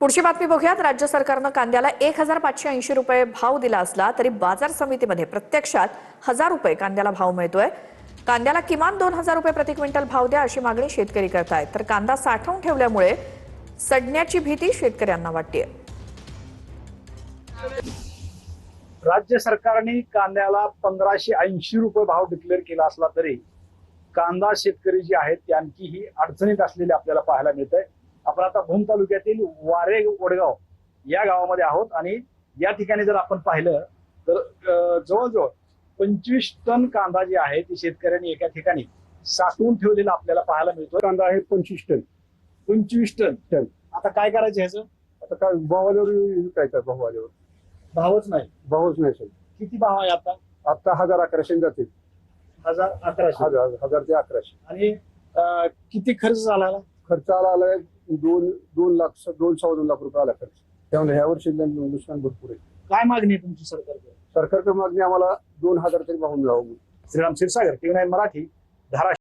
पुढची बातमी बघूयात। राज्य सरकारनं कांद्याला 1580 रुपये भाव दिला असला तरी बाजार समितीमध्ये प्रत्यक्षात 1000 रुपये कांद्याला भाव मिळतोय। कांद्याला किमान 2000 रुपये प्रति क्विंटल भाव द्या अशी मागणी शेतकरी करतायत, तर कांदा साठवून ठेवल्यामुळे सडण्याची भीती शेतकऱ्यांना वाटते। राज्य सरकारने कांद्याला 1580 रुपये भाव डिक्लेअर केला असला तरी कांदा शेतकरी जे आहेत ते आणखीही अडचणीत असलेले आपल्याला पाहायला मिळत आहे। आपण आता भूम तालुक्यातील वारे वडगाव या गावामध्ये आहोत आणि या ठिकाणी जर आपण पाहिलं तर जवळजवळ 25 टन कांदा जे आहे ते शेतकऱ्यांनी एका ठिकाणी साठवून ठेवलेला आपल्याला पाहायला मिळतो। कांदा आहे 25 टन। 25 टन आता काय करायचं ह्याचं? आता काय भावावर विकायचं? भावावर भावच नाही सर। किती भाव आहे आता? आता 1000-1100 जाते। 1100 1000 ते 1100। आणि किती खर्च झाला? खर्च आला 2 लाख 2.25 लाख रुपये आला खर्च। त्यामुळे ह्या वर्षी नुकसान भरपूर आहे। काय मागणी आहे तुमची सरकारकडे? सरकारकडे मागणी आम्हाला 2000 तरी भाव मिळावं। श्रीराम क्षीरसागर, TV9 मराठी, धाराशिव।